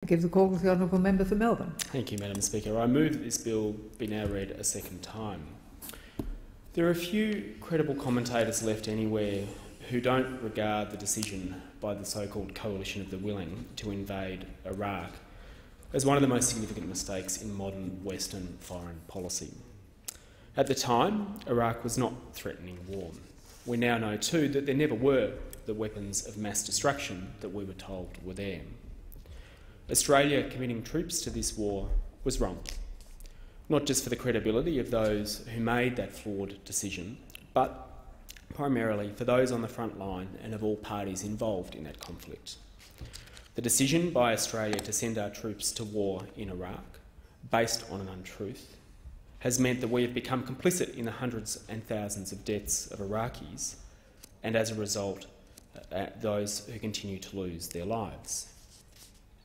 I give the call to the honourable member for Melbourne. Thank you, Madam Speaker. I move that this bill be now read a second time. There are a few credible commentators left anywhere who don't regard the decision by the so-called Coalition of the Willing to invade Iraq as one of the most significant mistakes in modern Western foreign policy. At the time, Iraq was not threatening war. We now know too that there never were the weapons of mass destruction that we were told were there. Australia committing troops to this war was wrong, not just for the credibility of those who made that flawed decision, but primarily for those on the front line and of all parties involved in that conflict. The decision by Australia to send our troops to war in Iraq, based on an untruth, has meant that we have become complicit in the hundreds and thousands of deaths of Iraqis, and as a result, those who continue to lose their lives.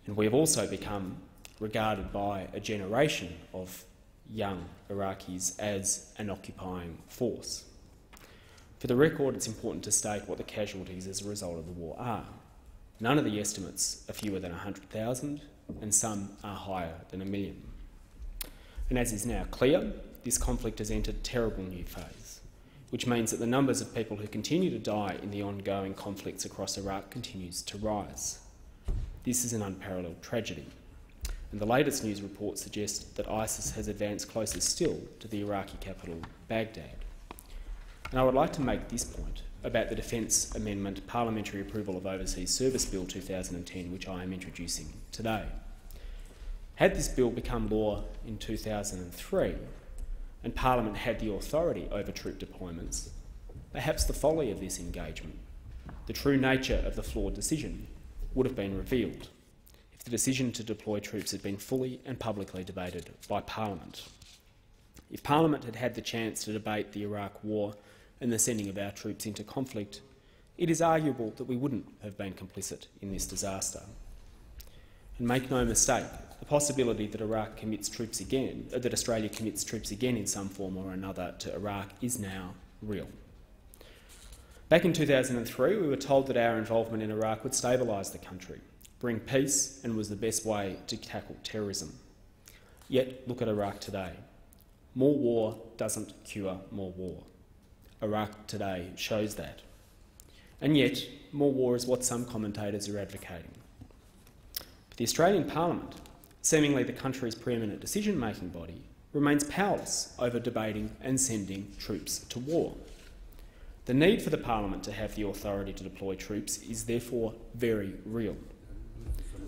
And we have also become regarded by a generation of young Iraqis as an occupying force. For the record, it's important to state what the casualties as a result of the war are. None of the estimates are fewer than 100,000, and some are higher than 1 million. And as is now clear, this conflict has entered a terrible new phase, which means that the numbers of people who continue to die in the ongoing conflicts across Iraq continues to rise. This is an unparalleled tragedy, and the latest news reports suggest that ISIS has advanced closer still to the Iraqi capital, Baghdad. And I would like to make this point about the Defence Amendment Parliamentary Approval of Overseas Service Bill 2010, which I am introducing today. Had this bill become law in 2003 and Parliament had the authority over troop deployments, perhaps the folly of this engagement, the true nature of the flawed decision, would have been revealed if the decision to deploy troops had been fully and publicly debated by Parliament. If Parliament had had the chance to debate the Iraq War and the sending of our troops into conflict, it is arguable that we wouldn't have been complicit in this disaster. And make no mistake, the possibility that Australia commits troops again in some form or another to Iraq is now real. Back in 2003, we were told that our involvement in Iraq would stabilise the country, bring peace, and was the best way to tackle terrorism. Yet, look at Iraq today. More war doesn't cure more war. Iraq today shows that. And yet, more war is what some commentators are advocating. But the Australian Parliament, seemingly the country's preeminent decision-making body, remains powerless over debating and sending troops to war. The need for the Parliament to have the authority to deploy troops is therefore very real.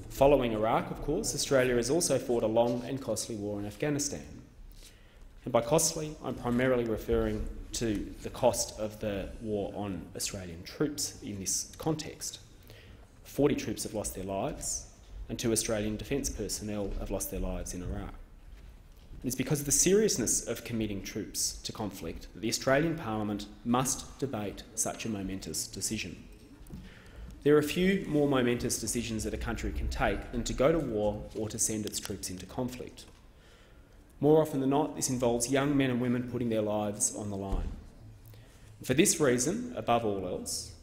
Following Iraq, of course, Australia has also fought a long and costly war in Afghanistan. And by costly, I'm primarily referring to the cost of the war on Australian troops in this context. 40 troops have lost their lives, and 2 Australian defence personnel have lost their lives in Iraq. It's because of the seriousness of committing troops to conflict that the Australian Parliament must debate such a momentous decision. There are few more momentous decisions that a country can take than to go to war or to send its troops into conflict. More often than not, this involves young men and women putting their lives on the line. For this reason, above all else,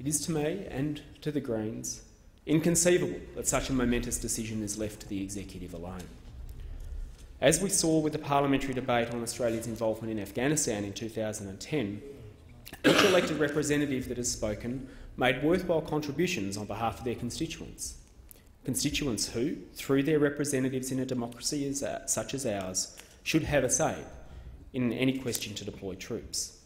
it is to me and to the Greens inconceivable that such a momentous decision is left to the executive alone. As we saw with the parliamentary debate on Australia's involvement in Afghanistan in 2010, each elected representative that has spoken made worthwhile contributions on behalf of their constituents. Constituents who, through their representatives in a democracy such as ours, should have a say in any question to deploy troops.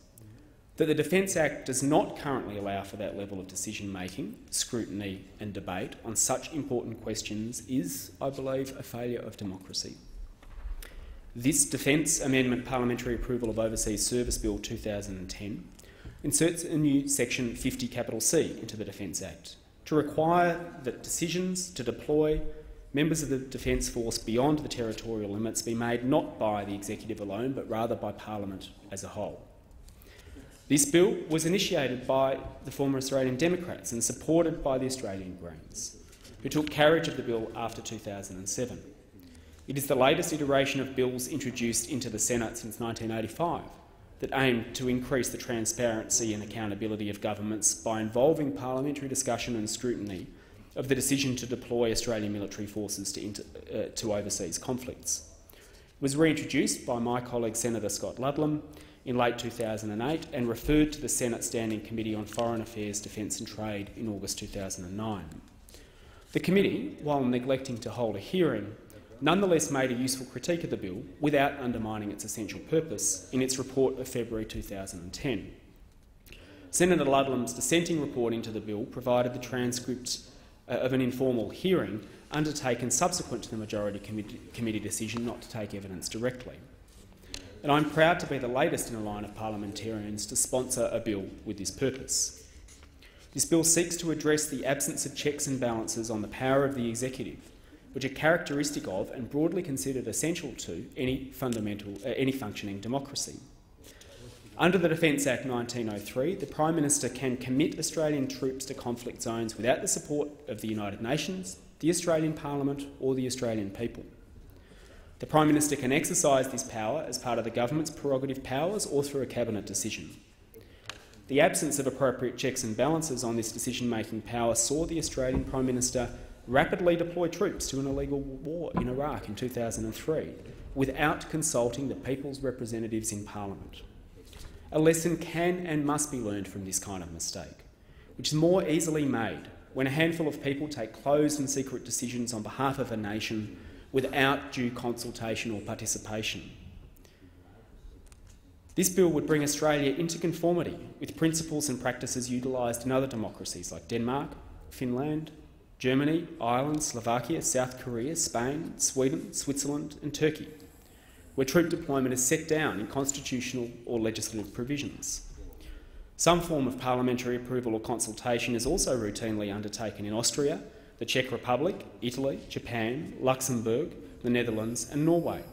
That the Defence Act does not currently allow for that level of decision-making, scrutiny and debate on such important questions is, I believe, a failure of democracy. This Defence Amendment Parliamentary Approval of Overseas Service Bill 2010 inserts a new Section 50C into the Defence Act to require that decisions to deploy members of the Defence Force beyond the territorial limits be made not by the executive alone, but rather by Parliament as a whole. This bill was initiated by the former Australian Democrats and supported by the Australian Greens, who took carriage of the bill after 2007. It is the latest iteration of bills introduced into the Senate since 1985 that aim to increase the transparency and accountability of governments by involving parliamentary discussion and scrutiny of the decision to deploy Australian military forces to overseas conflicts. It was reintroduced by my colleague Senator Scott Ludlam in late 2008 and referred to the Senate Standing Committee on Foreign Affairs, Defence and Trade in August 2009. The committee, while neglecting to hold a hearing, nonetheless made a useful critique of the bill without undermining its essential purpose in its report of February 2010. Senator Ludlam's dissenting report into the bill provided the transcript of an informal hearing undertaken subsequent to the majority committee decision not to take evidence directly. And I'm proud to be the latest in a line of parliamentarians to sponsor a bill with this purpose. This bill seeks to address the absence of checks and balances on the power of the executive, which are characteristic of and broadly considered essential to any functioning democracy. Under the Defence Act 1903, the Prime Minister can commit Australian troops to conflict zones without the support of the United Nations, the Australian Parliament or the Australian people. The Prime Minister can exercise this power as part of the government's prerogative powers or through a cabinet decision. The absence of appropriate checks and balances on this decision-making power saw the Australian Prime Minister rapidly deploy troops to an illegal war in Iraq in 2003 without consulting the people's representatives in Parliament. A lesson can and must be learned from this kind of mistake, which is more easily made when a handful of people take closed and secret decisions on behalf of a nation without due consultation or participation. This bill would bring Australia into conformity with principles and practices utilised in other democracies like Denmark, Finland, Germany, Ireland, Slovakia, South Korea, Spain, Sweden, Switzerland and Turkey, where troop deployment is set down in constitutional or legislative provisions. Some form of parliamentary approval or consultation is also routinely undertaken in Austria, the Czech Republic, Italy, Japan, Luxembourg, the Netherlands and Norway.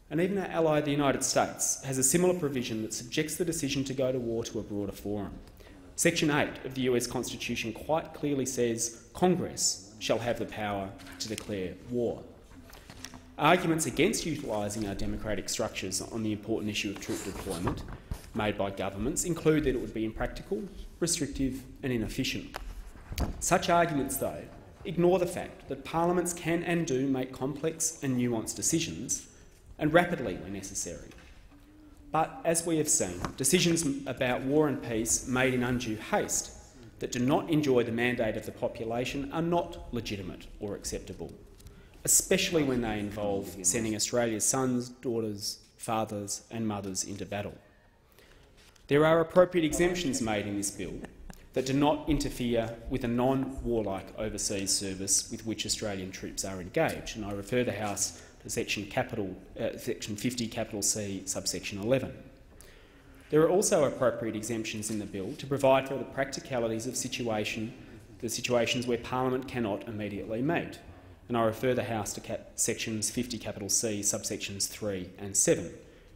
And even our ally, the United States, has a similar provision that subjects the decision to go to war to a broader forum. Section 8 of the US Constitution quite clearly says Congress shall have the power to declare war. Arguments against utilising our democratic structures on the important issue of troop deployment made by governments include that it would be impractical, restrictive and inefficient. Such arguments, though, ignore the fact that parliaments can and do make complex and nuanced decisions, and rapidly where necessary. But, as we have seen, decisions about war and peace made in undue haste that do not enjoy the mandate of the population are not legitimate or acceptable, especially when they involve sending Australia's sons, daughters, fathers and mothers into battle. There are appropriate exemptions made in this bill that do not interfere with a non-warlike overseas service with which Australian troops are engaged, and I refer the House to section 50, capital C, subsection 11. There are also appropriate exemptions in the bill to provide for the practicalities of the situations where Parliament cannot immediately meet, and I refer the House to sections 50, capital C, subsections 3 and 7,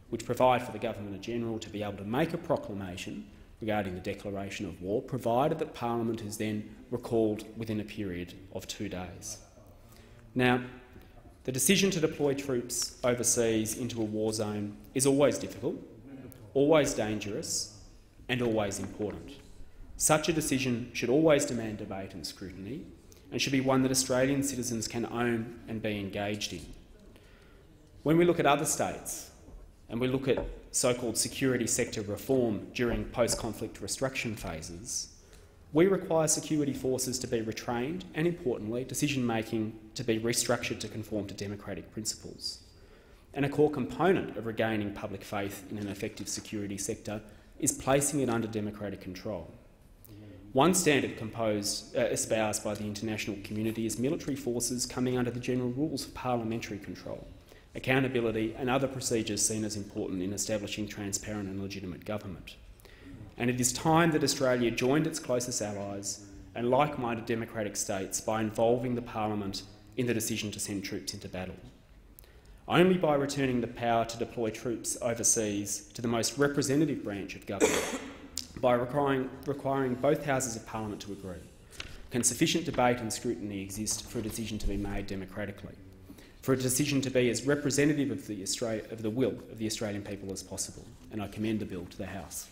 which provide for the Governor-General to be able to make a proclamation regarding the declaration of war, provided that Parliament is then recalled within a period of 2 days. Now, the decision to deploy troops overseas into a war zone is always difficult, always dangerous and always important. Such a decision should always demand debate and scrutiny and should be one that Australian citizens can own and be engaged in. When we look at other states and we look at so-called security sector reform during post-conflict restructuring phases, we require security forces to be retrained and, importantly, decision-making to be restructured to conform to democratic principles. And a core component of regaining public faith in an effective security sector is placing it under democratic control. One standard espoused by the international community is military forces coming under the general rules of parliamentary control, accountability and other procedures seen as important in establishing transparent and legitimate government. And it is time that Australia joined its closest allies and like-minded democratic states by involving the Parliament in the decision to send troops into battle. Only by returning the power to deploy troops overseas to the most representative branch of government, by requiring both houses of Parliament to agree, can sufficient debate and scrutiny exist for a decision to be made democratically, for a decision to be as representative of the will of the Australian people as possible, and I commend the bill to the House.